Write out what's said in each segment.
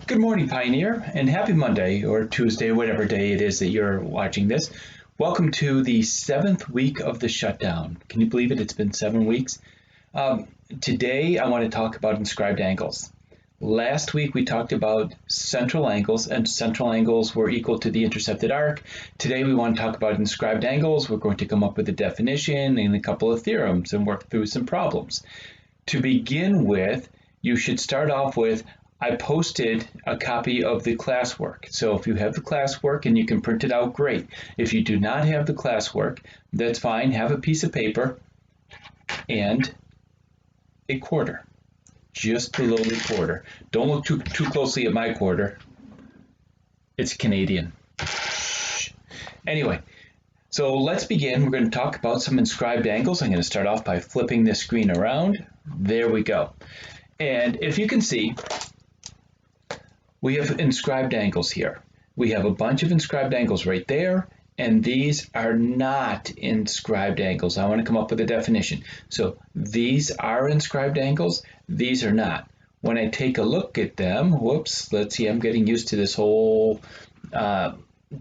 Good morning, Pioneer, and happy Monday or Tuesday, whatever day it is that you're watching this. Welcome to the 7th week of the shutdown. Can you believe it? It's been 7 weeks. Today, I want to talk about inscribed angles. Last week, we talked about central angles, and central angles were equal to the intercepted arc. Today, we want to talk about inscribed angles. We're going to come up with a definition and a couple of theorems and work through some problems. To begin with, you should start off with I posted a copy of the classwork. So if you have the classwork and you can print it out, great. If you do not have the classwork, that's fine. Have a piece of paper and a quarter, just a lowly quarter. Don't look too closely at my quarter. It's Canadian. Anyway, so let's begin. We're going to talk about some inscribed angles. I'm going to start off by flipping this screen around. There we go. And if you can see, we have inscribed angles here. We have a bunch of inscribed angles right there, and these are not inscribed angles. I want to come up with a definition. So these are inscribed angles, these are not. When I take a look at them, whoops, let's see, I'm getting used to this whole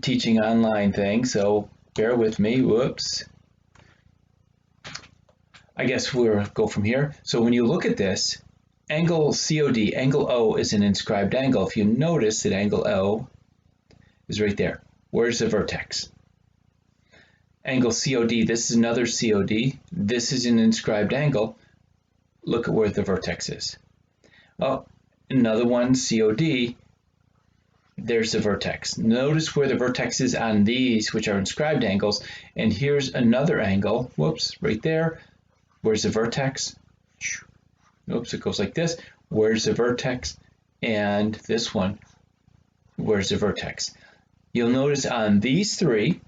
teaching online thing, so bear with me, whoops. I guess we'll go from here. So when you look at this, angle COD, angle O is an inscribed angle. If you notice that angle O is right there. Where's the vertex? Angle COD, this is another COD. This is an inscribed angle. Look at where the vertex is. Oh, another one, COD. There's the vertex. Notice where the vertex is on these, which are inscribed angles. And here's another angle. Whoops, right there. Where's the vertex? Oops, it goes like this. Where's the vertex? And this one, where's the vertex? You'll notice on these three,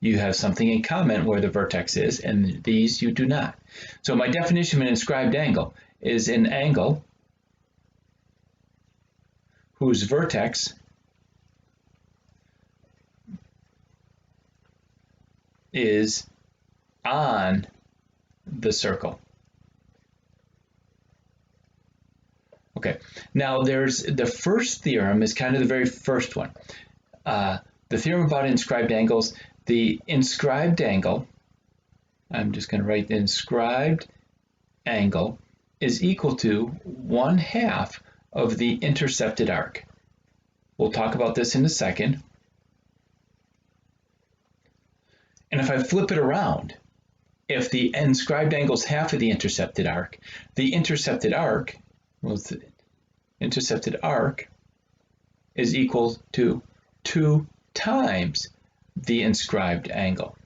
you have something in common where the vertex is, and these you do not. So my definition of an inscribed angle is an angle whose vertex is on the circle. Okay, now there's the first theorem is kind of the very first one. The theorem about inscribed angles, the inscribed angle, I'm just going to write the inscribed angle is equal to 1/2 of the intercepted arc. We'll talk about this in a second. And if I flip it around, if the inscribed angle is half of the intercepted arc, the intercepted arc, well, the intercepted arc is equal to 2 times the inscribed angle.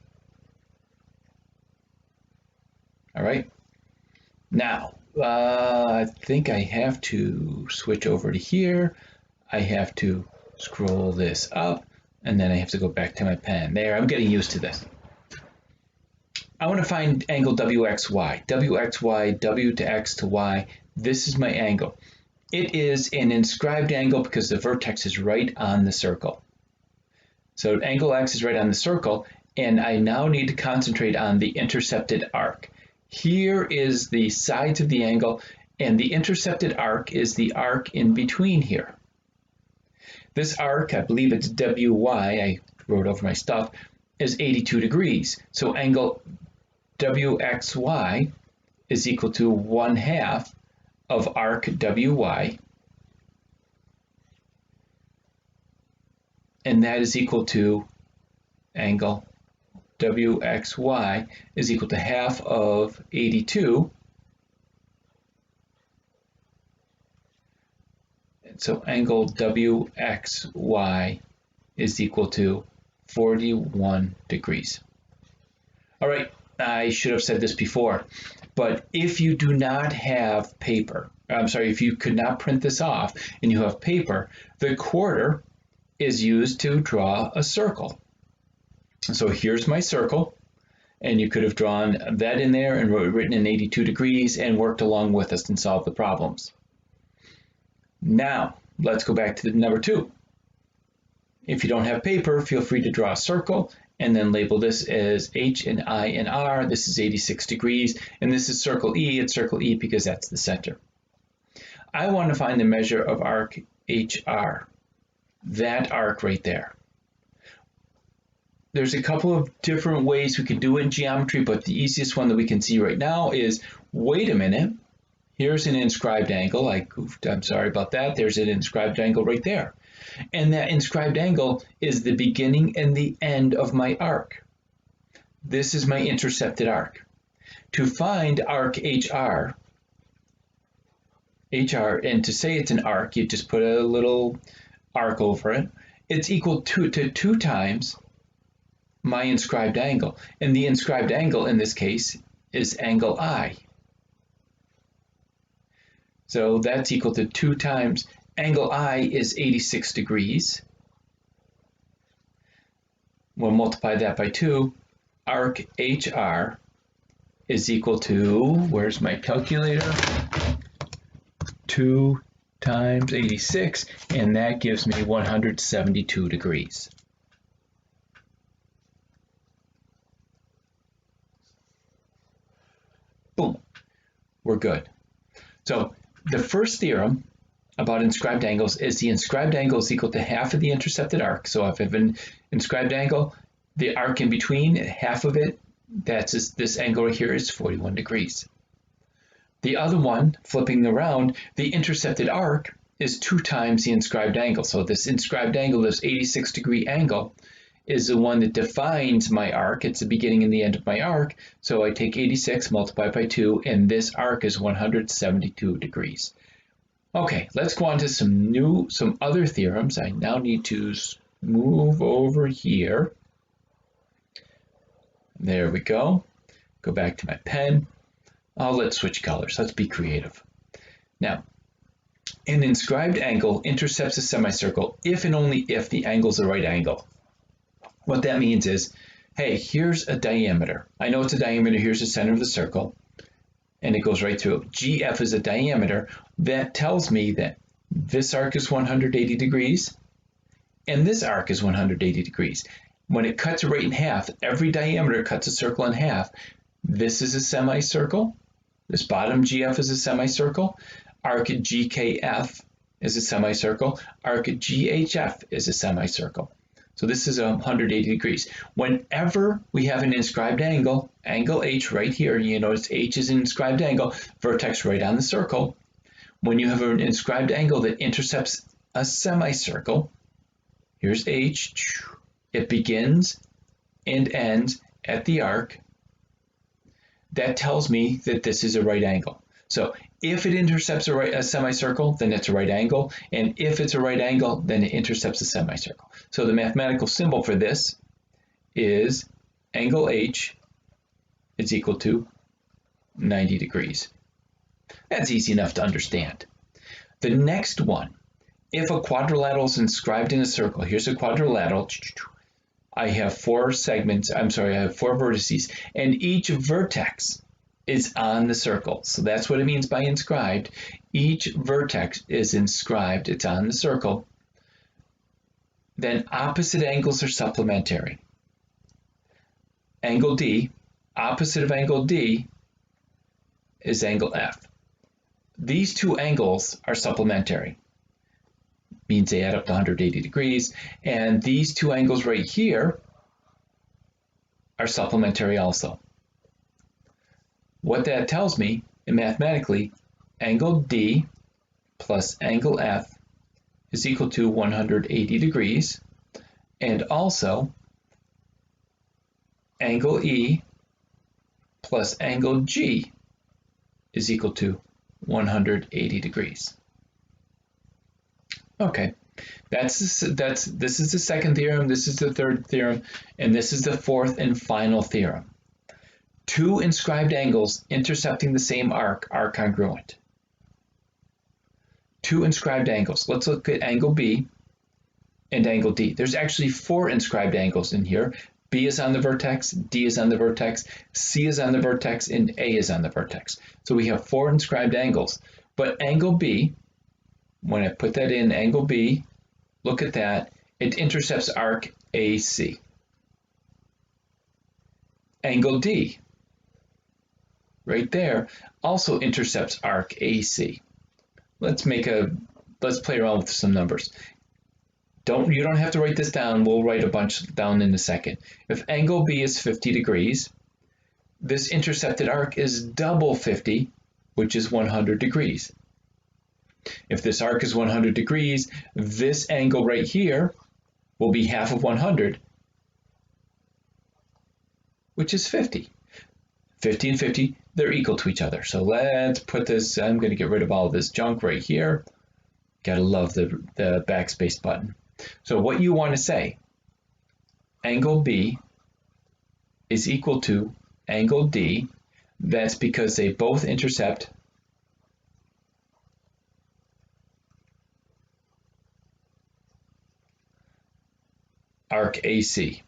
All right. Now, I think I have to switch over to here. I have to scroll this up, and then I have to go back to my pen. There, I'm getting used to this. I want to find angle WXY. WXY, W to X to Y. This is my angle. It is an inscribed angle because the vertex is right on the circle. So angle X is right on the circle, and I now need to concentrate on the intercepted arc. Here is the sides of the angle, and the intercepted arc is the arc in between here. This arc, I believe it's WY, I wrote over my stuff, is 82 degrees. So angle WXY is equal to 1/2 of arc WY, and that is equal to angle WXY is equal to 1/2 of 82. And so angle WXY is equal to 41 degrees. All right, I should have said this before, but if you do not have paper, I'm sorry, if you could not print this off and you have paper, the quarter is used to draw a circle. So here's my circle, and you could have drawn that in there and written in 82 degrees and worked along with us and solved the problems. Now, let's go back to the number 2. If you don't have paper, feel free to draw a circle and then label this as H and I and R. This is 86 degrees, and this is circle E. It's circle E because that's the center. I want to find the measure of arc HR, that arc right there. There's a couple of different ways we can do it in geometry, but the easiest one that we can see right now is, wait a minute, here's an inscribed angle. I goofed, I'm sorry about that. There's an inscribed angle right there. And that inscribed angle is the beginning and the end of my arc. This is my intercepted arc. To find arc HR, and to say it's an arc, you just put a little arc over it. It's equal to 2 times my inscribed angle. And the inscribed angle in this case is angle I. So that's equal to 2 times angle I is 86 degrees. We'll multiply that by 2. Arc HR is equal to, where's my calculator? 2 times 86, and that gives me 172 degrees. Boom, we're good. So the first theorem about inscribed angles is the inscribed angle is equal to half of the intercepted arc. So if I have an inscribed angle, the arc in between, half of it, that's this angle right here is 41 degrees. The other one, flipping around, the intercepted arc is 2 times the inscribed angle. So this inscribed angle, this 86-degree angle, is the one that defines my arc. It's the beginning and the end of my arc. So I take 86, multiply by 2, and this arc is 172 degrees. Okay, let's go on to some other theorems. I now need to move over here. There we go. Go back to my pen. Let's switch colors. Let's be creative. Now, an inscribed angle intercepts a semicircle if and only if the angle is the right angle. What that means is, hey, here's a diameter. I know it's a diameter. Here's the center of the circle, and it goes right through. GF is a diameter. That tells me that this arc is 180 degrees, and this arc is 180 degrees. When it cuts it right in half, every diameter cuts a circle in half. This is a semicircle. This bottom GF is a semicircle. Arc GKF is a semicircle. Arc GHF is a semicircle. So this is 180 degrees. Whenever we have an inscribed angle, angle H right here, you notice H is an inscribed angle, vertex right on the circle. When you have an inscribed angle that intercepts a semicircle, here's H, it begins and ends at the arc. That tells me that this is a right angle. So if it intercepts a semicircle, then it's a right angle. And if it's a right angle, then it intercepts a semicircle. So the mathematical symbol for this is angle H is equal to 90 degrees. That's easy enough to understand. The next one, if a quadrilateral is inscribed in a circle, here's a quadrilateral. I have 4 segments, I have 4 vertices, and each vertex is on the circle. So that's what it means by inscribed. Each vertex is inscribed, it's on the circle. Then opposite angles are supplementary. Angle D, opposite of angle D is angle F. These 2 angles are supplementary. Means they add up to 180 degrees, and these 2 angles right here are supplementary also. What that tells me, mathematically, angle D plus angle F is equal to 180 degrees, and also angle E plus angle G is equal to 180 degrees. Okay, this is the second theorem, this is the third theorem, and this is the fourth and final theorem. 2 inscribed angles intercepting the same arc are congruent. 2 inscribed angles. Let's look at angle B and angle D. There's actually 4 inscribed angles in here. B is on the vertex, D is on the vertex, C is on the vertex, and A is on the vertex. So we have 4 inscribed angles. But angle B, when I put that in, angle B, look at that, it intercepts arc AC. Angle D, right there, also intercepts arc AC. Let's make a let's play around with some numbers. You don't have to write this down. We'll write a bunch down in a second. If angle B is 50 degrees, this intercepted arc is double 50, which is 100 degrees. If this arc is 100 degrees, this angle right here will be half of 100, which is 50. 50 and 50, they're equal to each other. So let's put this, I'm going to get rid of all of this junk right here. Gotta love the backspace button. So what you want to say, angle B is equal to angle D. That's because they both intercept arc AC.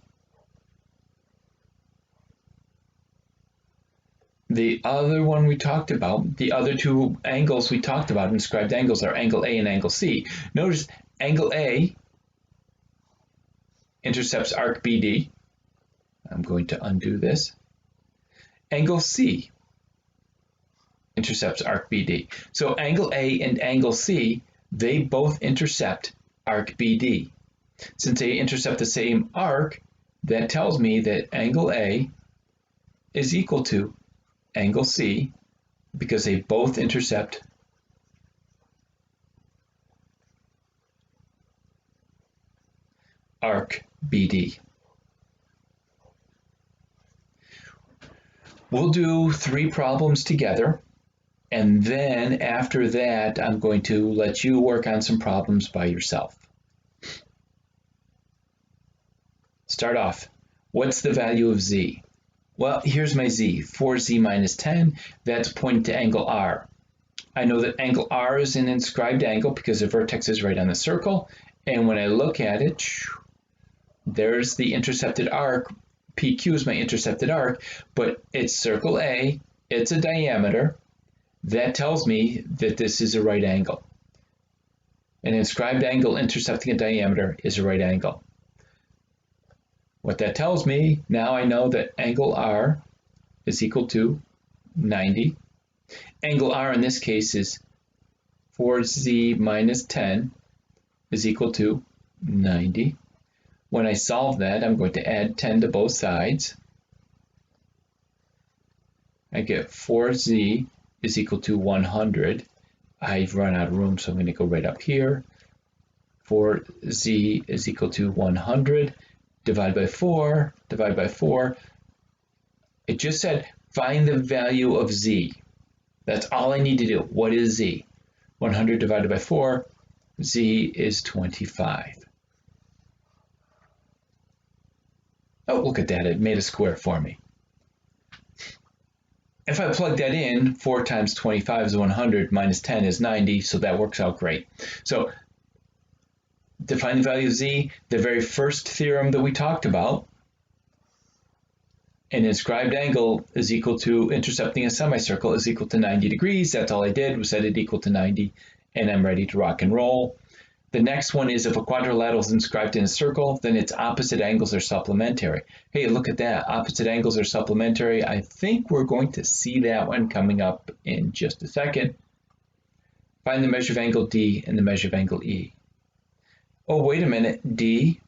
The other one we talked about, the other two angles we talked about, inscribed angles, are angle A and angle C. Notice angle A intercepts arc BD. I'm going to undo this. Angle C intercepts arc BD. So angle A and angle C, they both intercept arc BD. Since they intercept the same arc, that tells me that angle A is equal to angle C because they both intercept arc BD. We'll do 3 problems together, and then after that I'm going to let you work on some problems by yourself. Start off. What's the value of Z? Well, here's my Z, 4Z minus 10. That's pointing to angle R. I know that angle R is an inscribed angle because the vertex is right on the circle. And when I look at it, there's the intercepted arc. PQ is my intercepted arc, but it's circle A. It's a diameter. That tells me that this is a right angle. An inscribed angle intercepting a diameter is a right angle. What that tells me, now I know that angle R is equal to 90. Angle R in this case is 4Z minus 10 is equal to 90. When I solve that, I'm going to add 10 to both sides. I get 4Z is equal to 100. I've run out of room, so I'm going to go right up here. 4Z is equal to 100. Divide by 4, divide by 4. It just said find the value of Z. That's all I need to do. What is Z? 100 divided by 4, Z is 25. Oh, look at that, it made a square for me. If I plug that in, 4 times 25 is 100, minus 10 is 90, so that works out great. So to find the value of Z, the very first theorem that we talked about, an inscribed angle is equal to intercepting a semicircle is equal to 90 degrees. That's all I did was set it equal to 90, and I'm ready to rock and roll. The next one is if a quadrilateral is inscribed in a circle, then its opposite angles are supplementary. Hey, look at that. Opposite angles are supplementary. I think we're going to see that one coming up in just a second. Find the measure of angle D and the measure of angle E. Oh, wait a minute, D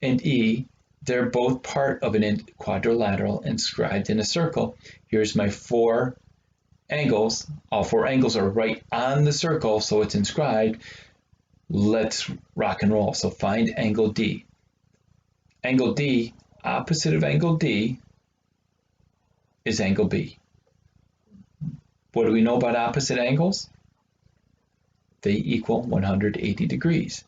and E, they're both part of an quadrilateral inscribed in a circle. Here's my 4 angles. All 4 angles are right on the circle, so it's inscribed. Let's rock and roll. So find angle D. Angle D, opposite of angle D, is angle B. What do we know about opposite angles? They equal 180 degrees.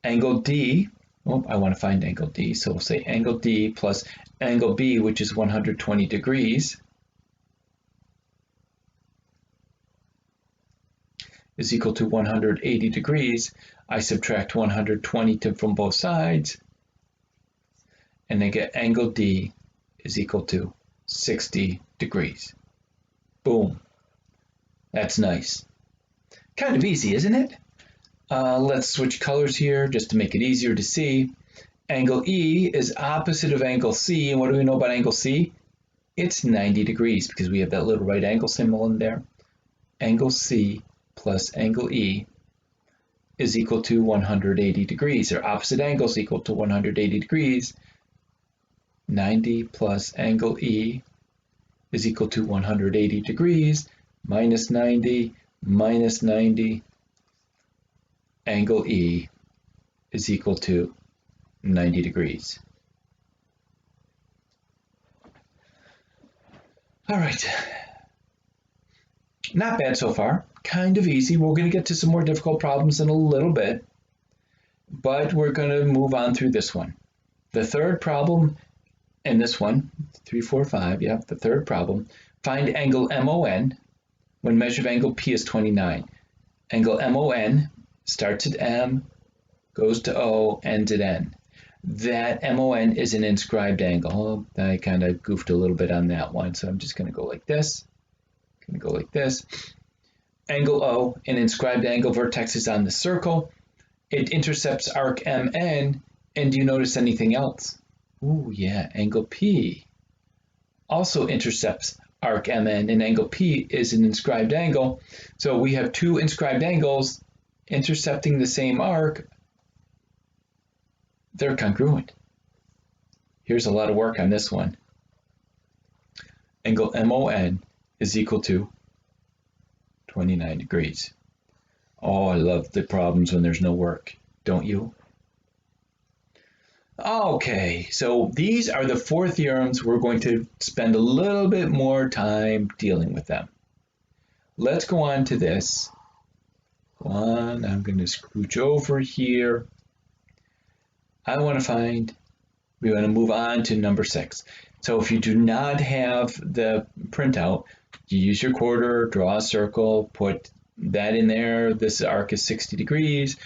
Angle D, I want to find angle D, so we'll say angle D plus angle B, which is 120 degrees, is equal to 180 degrees. I subtract 120 from both sides, and I get angle D is equal to 60 degrees. Boom. That's nice. Kind of easy, isn't it? Let's switch colors here just to make it easier to see. Angle E is opposite of angle C, and what do we know about angle C? It's 90 degrees because we have that little right angle symbol in there. angle C plus angle E is equal to 180 degrees. Their opposite angles equal to 180 degrees. 90 plus angle E is equal to 180 degrees, minus 90, minus 90, angle E is equal to 90 degrees. All right, not bad so far, kind of easy. We're going to get to some more difficult problems in a little bit, but we're going to move on through this one. The third problem in this one, 3, 4, 5, yeah, the third problem, find angle MON when measured angle P is 29. Angle MON starts at M, goes to O, ends at N. That MON is an inscribed angle. I kind of goofed a little bit on that one, so I'm just going to go like this. Going to go like this. Angle O, an inscribed angle, vertex is on the circle. It intercepts arc MN, and do you notice anything else? Ooh, yeah, angle P also intercepts arc MN, and angle P is an inscribed angle. So we have two inscribed angles intercepting the same arc. They're congruent. Here's a lot of work on this one. Angle MON is equal to 29 degrees. Oh, I love the problems when there's no work, don't you? Okay, so these are the four theorems. We're going to spend a little bit more time dealing with them. Let's go on to this one. I'm going to scooch over here. We want to move on to number 6. So if you do not have the printout, you use your quarter, draw a circle, put that in there. This arc is 60 degrees,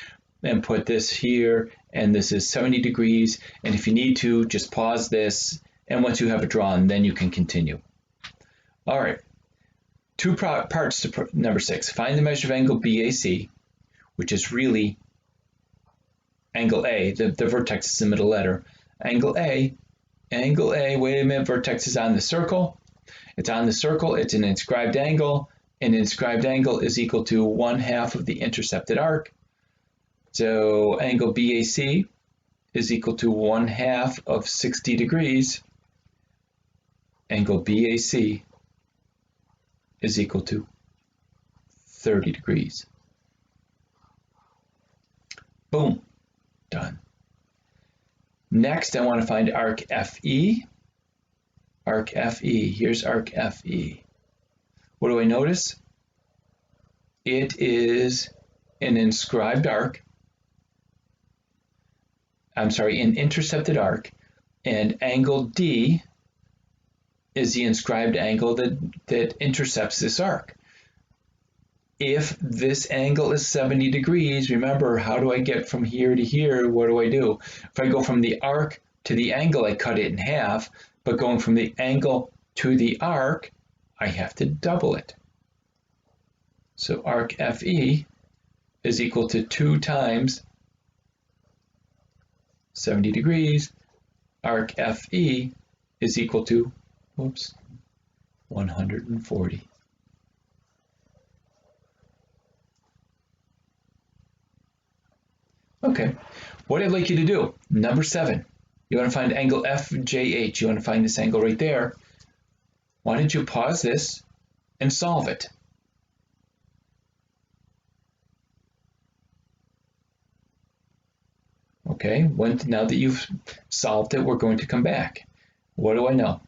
and put this here, and this is 70 degrees. And if you need to, just pause this, and once you have it drawn, then you can continue. All right, two parts to number 6. Find the measure of angle BAC, which is really angle A, the vertex is the middle letter. Angle A, wait a minute, vertex is on the circle. It's on the circle, it's an inscribed angle. An inscribed angle is equal to 1/2 of the intercepted arc. So angle BAC is equal to 1/2 of 60 degrees. Angle BAC is equal to 30 degrees. Boom, done. Next, I want to find arc FE. Arc FE, here's arc FE. What do I notice? It is an inscribed arc. I'm sorry, an intercepted arc, and angle D is the inscribed angle that intercepts this arc. If this angle is 70 degrees, remember, how do I get from here to here? What do I do? If I go from the arc to the angle, I cut it in half, but going from the angle to the arc, I have to double it. So arc FE is equal to 2 times 70 degrees. Arc FE is equal to, 140. Okay, what I'd like you to do, number 7, you want to find angle FJH. You want to find this angle right there. Why don't you pause this and solve it? Okay, now that you've solved it, we're going to come back. What do I know?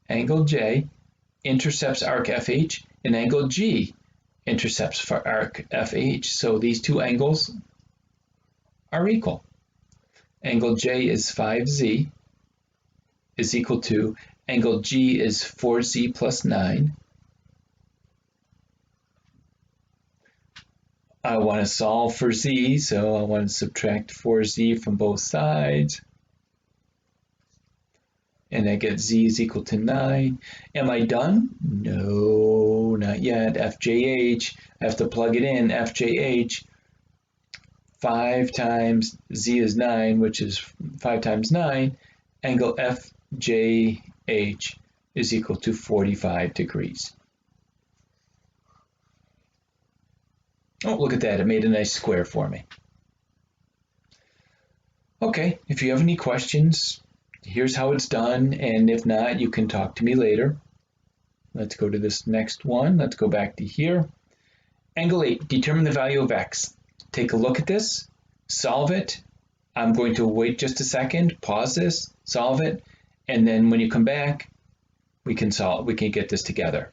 Angle J intercepts arc FH, and angle G intercepts arc FH. So these two angles are equal. Angle J is 5Z is equal to angle G is 4Z plus 9. I want to solve for Z, so I want to subtract 4Z from both sides. And I get Z is equal to 9. Am I done? No, not yet. FJH, I have to plug it in. FJH, 5 times Z is 9, which is 5 times 9. Angle FJH is equal to 45 degrees. Oh, look at that. It made a nice square for me. Okay, if you have any questions, here's how it's done. And if not, you can talk to me later. Let's go to this next one. Let's go back to here. Angle 8, determine the value of x. Take a look at this, solve it. I'm going to wait just a second, pause this, solve it, and then when you come back, we can get this together.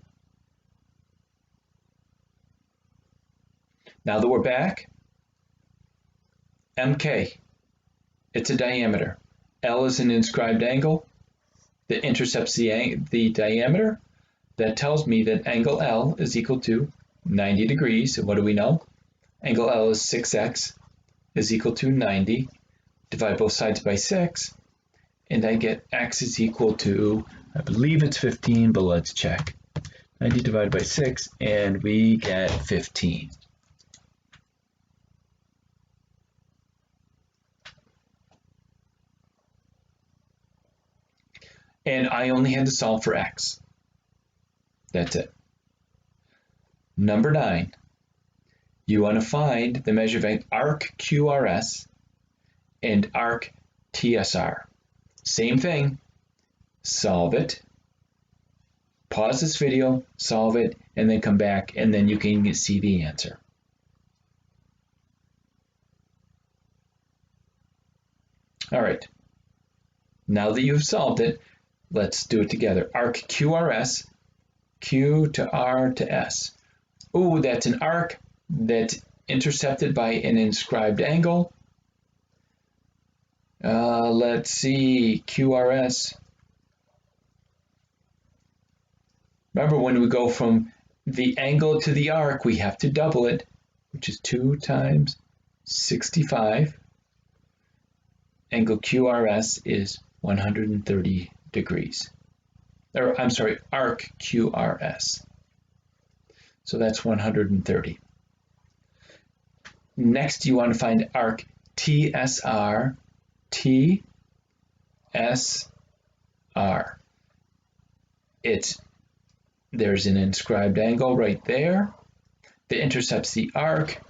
Now that we're back, MK, it's a diameter. L is an inscribed angle that intercepts the diameter. That tells me that angle L is equal to 90 degrees. And what do we know? Angle L is 6x is equal to 90. Divide both sides by 6, and I get x is equal to, I believe it's 15, but let's check. 90 divided by 6, and we get 15. And I only had to solve for x. That's it. Number 9, you want to find the measure of arc QRS and arc TSR. Same thing, solve it, pause this video, solve it, and then come back, and then you can see the answer. All right, now that you've solved it, let's do it together. Arc QRS, Q to R to S. Ooh, that's an arc that's intercepted by an inscribed angle. Let's see, QRS. Remember, when we go from the angle to the arc, we have to double it, which is 2 times 65. Angle QRS is 130 degrees. Or, I'm sorry, arc QRS. So that's 130. Next, you want to find arc TSR. TSR. There's an inscribed angle right there that intercepts the arc.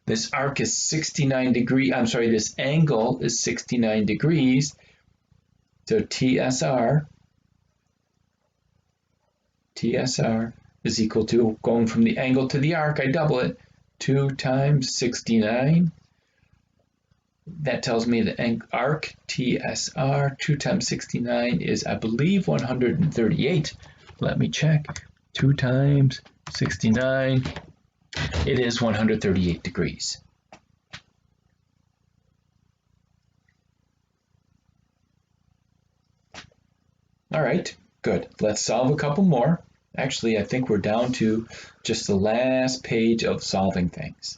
This arc is 69 degrees. I'm sorry, this angle is 69 degrees. So TSR is equal to, going from the angle to the arc, I double it, 2 times 69. That tells me the arc TSR, 2 times 69 is, I believe, 138. Let me check. 2 times 69. It is 138 degrees. All right, good. Let's solve a couple more. Actually, I think we're down to just the last page of solving things.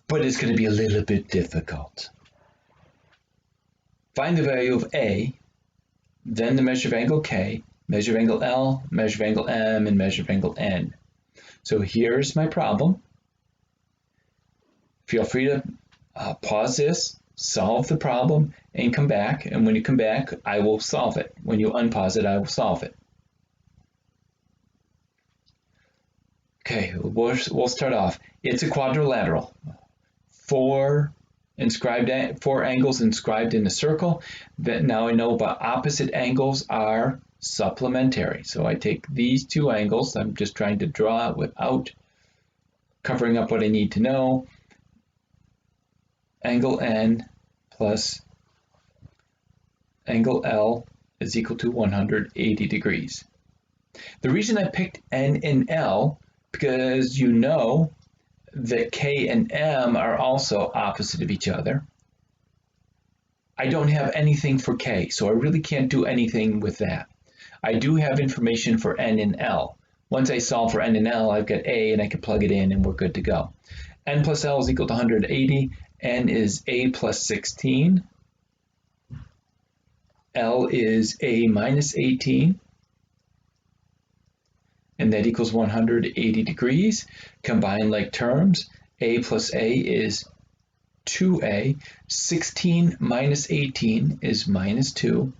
But it's going to be a little bit difficult. Find the value of A, then the measure of angle K, measure of angle L, measure of angle M, and measure of angle N. So here's my problem. Feel free to pause this, solve the problem, and come back. And when you come back, I will solve it. When you unpause it, I will solve it. Okay, we'll start off. It's a quadrilateral. Four angles inscribed in a circle. That now I know about opposite angles are supplementary. So I take these two angles. I'm just trying to draw it without covering up what I need to know. Angle N plus angle L is equal to 180 degrees. The reason I picked N and L, because you know that K and M are also opposite of each other. I don't have anything for K, so I really can't do anything with that. I do have information for N and L. Once I solve for N and L, I've got A and I can plug it in and we're good to go. N plus L is equal to 180. N is A plus 16. L is A minus 18. And that equals 180 degrees. Combine like terms. A plus A is 2A. 16 minus 18 is minus 2.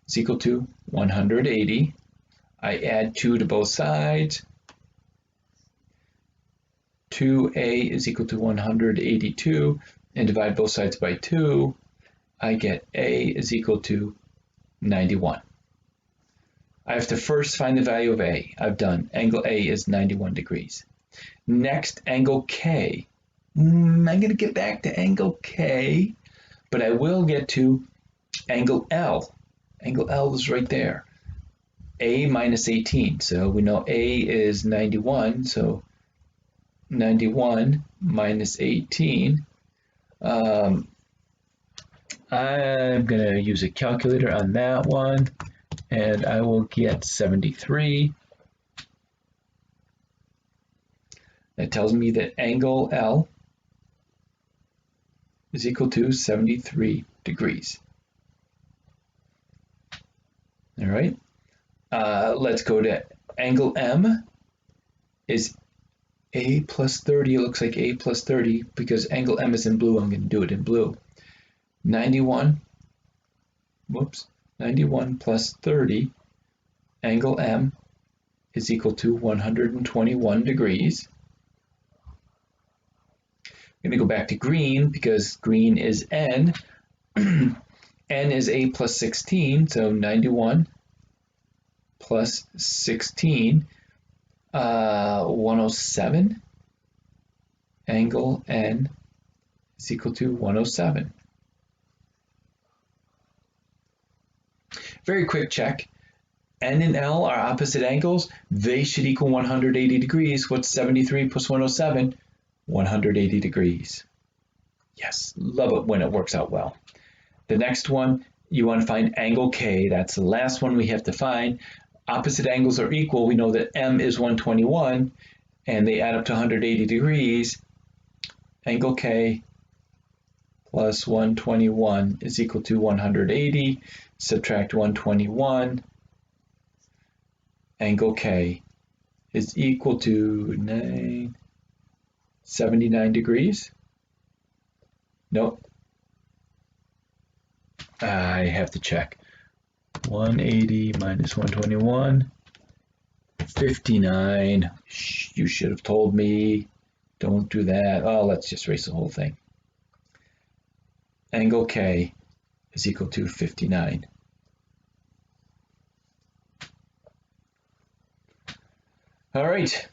Is equal to 180. I add 2 to both sides. 2a is equal to 182, and divide both sides by 2, I get a is equal to 91. I have to first find the value of a. I've done. Angle A is 91 degrees. Next, angle K. I'm going to get back to angle K, but I will get to angle L. Angle L is right there. A minus 18. So we know A is 91. So 91 minus 18. I'm going to use a calculator on that one, and I will get 73. That tells me that angle L is equal to 73 degrees. All right, let's go to angle M is A plus 30. It looks like A plus 30 because angle M is in blue. I'm going to do it in blue. 91 plus 30, angle M is equal to 121 degrees. I'm going to go back to green because green is N. N is A plus 16, so 91 plus 16, 107. Angle N is equal to 107. Very quick check. N and L are opposite angles. They should equal 180 degrees. What's 73 plus 107? 180 degrees. Yes, love it when it works out well. The next one, you want to find angle K. That's the last one we have to find. Opposite angles are equal. We know that M is 121, and they add up to 180 degrees. Angle K plus 121 is equal to 180. Subtract 121. Angle K is equal to 79 degrees. Nope. I have to check. 180 minus 121. 59. You should have told me. Don't do that. Oh, let's just erase the whole thing. Angle K is equal to 59. All right,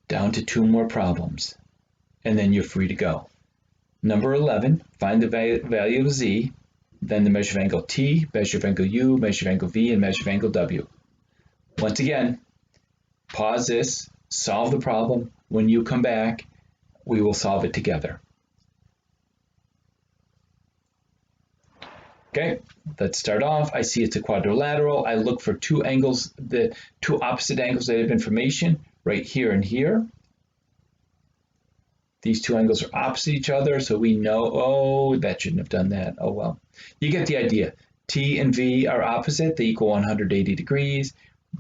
down to 2 more problems, and then you're free to go. Number 11, find the value of Z, then the measure of angle T, measure of angle U, measure of angle V, and measure of angle W. Once again, pause this, solve the problem. When you come back, we will solve it together. Okay, let's start off. I see it's a quadrilateral. I look for 2 angles, the 2 opposite angles that have information right here and here. These 2 angles are opposite each other, so we know, oh, that shouldn't have done that. Oh, well. You get the idea. T and V are opposite. They equal 180 degrees.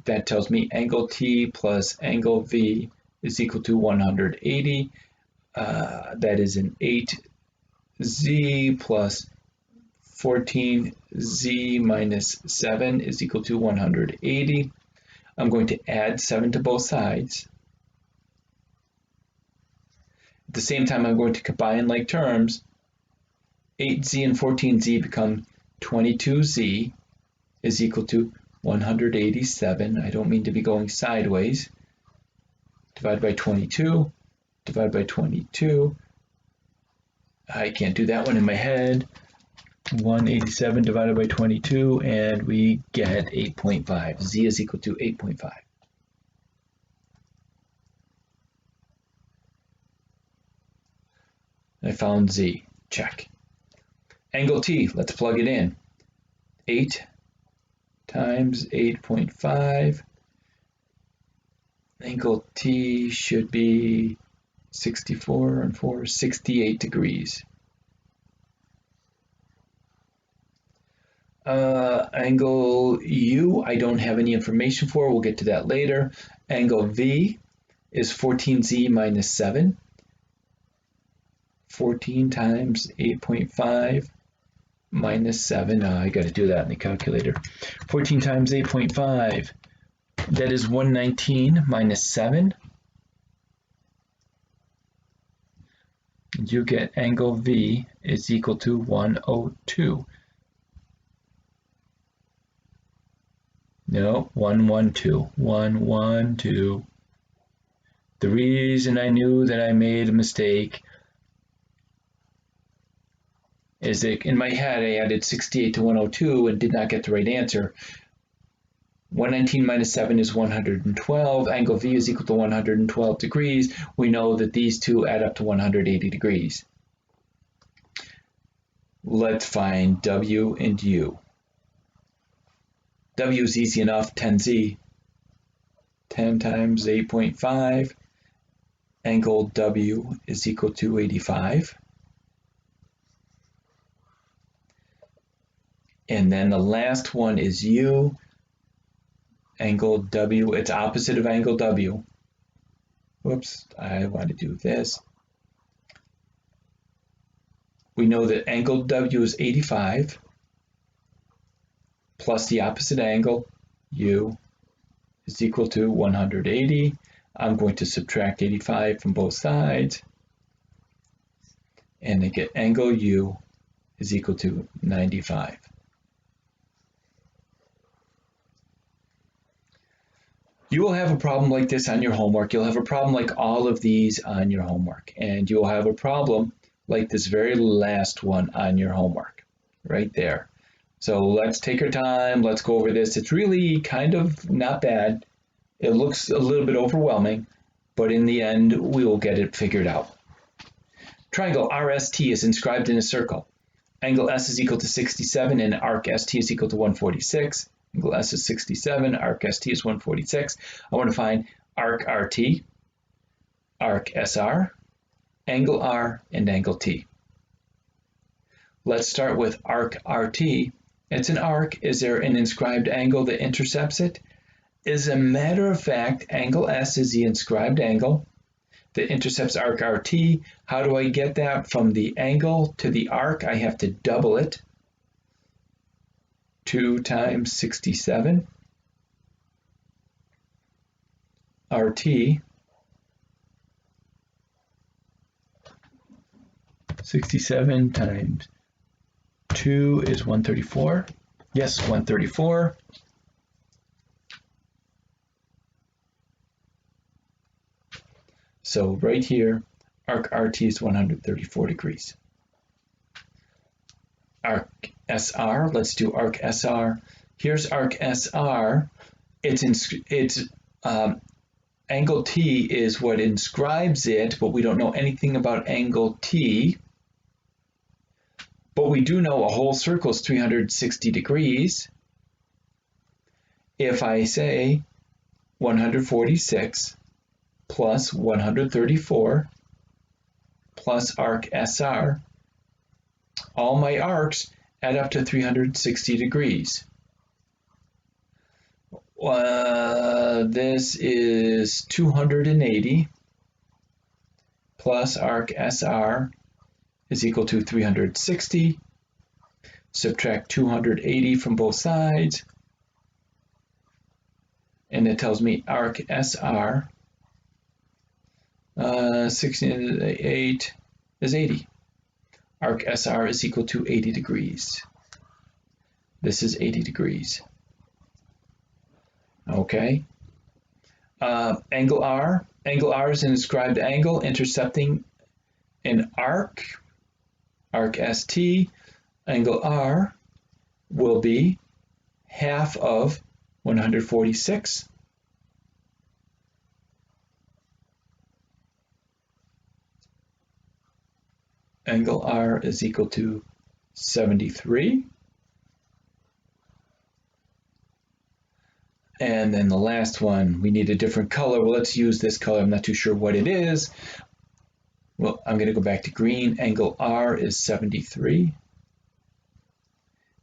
That tells me angle T plus angle V is equal to 180. That is an 8Z plus 14Z minus 7 is equal to 180. I'm going to add 7 to both sides. At the same time, I'm going to combine like terms. 8Z and 14Z become 22Z is equal to 187. I don't mean to be going sideways. Divide by 22. Divide by 22. I can't do that one in my head. 187 divided by 22, and we get 8.5. Z is equal to 8.5. I found Z. Check. Angle T, let's plug it in. 8 times 8.5. Angle T should be 64 and 4, 68 degrees. Angle U, I don't have any information for. We'll get to that later. Angle V is 14Z minus 7. 14 times 8.5 minus 7. I got to do that in the calculator. 14 times 8.5. That is 119 minus 7. you get angle V is equal to 102. No, 112. 112. The reason I knew that I made a mistake is that in my head I added 68 to 102 and did not get the right answer. 119 minus 7 is 112. Angle V is equal to 112 degrees. We know that these two add up to 180 degrees. Let's find W and U. W is easy enough, 10Z. 10 times 8.5. Angle W is equal to 85. And then the last one is U. Angle W, it's opposite of angle W. Whoops, I want to do this. We know that angle W is 85 plus the opposite angle, U, is equal to 180. I'm going to subtract 85 from both sides, and I get angle U is equal to 95. You will have a problem like this on your homework. You'll have a problem like all of these on your homework, and you'll have a problem like this very last one on your homework, right there. So let's take our time, let's go over this. It's really kind of not bad. It looks a little bit overwhelming, but in the end, we will get it figured out. Triangle RST is inscribed in a circle. Angle S is equal to 67 and arc ST is equal to 146. Angle S is 67, arc ST is 146. I want to find arc RT, arc SR, angle R, and angle T. Let's start with arc RT. It's an arc. Is there an inscribed angle that intercepts it? As a matter of fact, angle S is the inscribed angle that intercepts arc RT. How do I get that from the angle to the arc? I have to double it. 2 times 67 RT 67 times 2 is 134. Yes, 134. So right here, arc RT is 134 degrees. Arc SR, let's do arc SR. Here's arc SR. Angle T is what inscribes it, but we don't know anything about angle T. But we do know a whole circle is 360 degrees. If I say 146 plus 134 plus arc SR, all my arcs add up to 360 degrees. This is 280 plus arc SR is equal to 360. Subtract 280 from both sides, and it tells me arc SR 68 is 80. Arc SR is equal to 80 degrees. This is 80 degrees. Okay. Angle R. Angle R is an inscribed angle intercepting an arc. Arc ST. Angle R will be half of 146. Angle R is equal to 73. And then the last one, we need a different color. Well, let's use this color. I'm not too sure what it is. Well, I'm going to go back to green. Angle R is 73.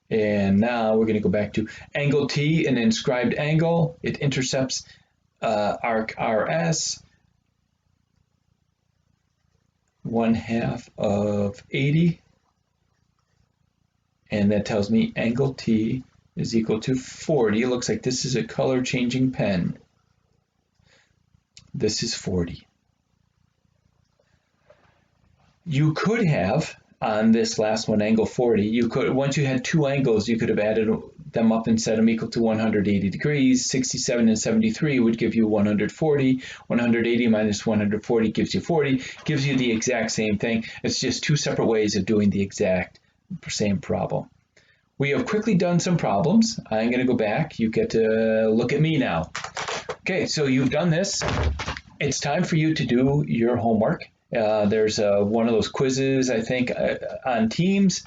And now we're going to go back to angle T, an inscribed angle. It intercepts arc RS. 1/2 of 80. And that tells me angle T is equal to 40. It looks like this is a color changing pen. This is 40. You could have, on this last one, angle 40, you could, once you had two angles, you could have added them up and set them equal to 180 degrees. 67 and 73 would give you 140. 180 minus 140 gives you 40, gives you the exact same thing. It's just two separate ways of doing the exact same problem. We have quickly done some problems. I'm going to go back. You get to look at me now. Okay, so you've done this. It's time for you to do your homework. There's one of those quizzes, I think, on Teams.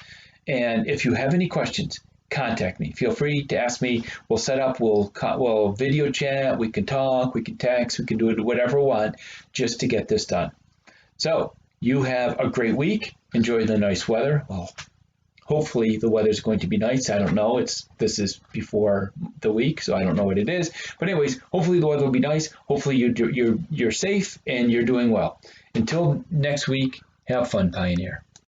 And if you have any questions, contact me. Feel free to ask me. We'll set up, we'll video chat, we can talk, we can text, we can do it whatever we want just to get this done. So you have a great week. Enjoy the nice weather. Well, hopefully the weather's going to be nice. I don't know. This is before the week, so I don't know what it is. But anyways, hopefully the weather will be nice. Hopefully you're safe and you're doing well. Until next week, have fun, Pioneer.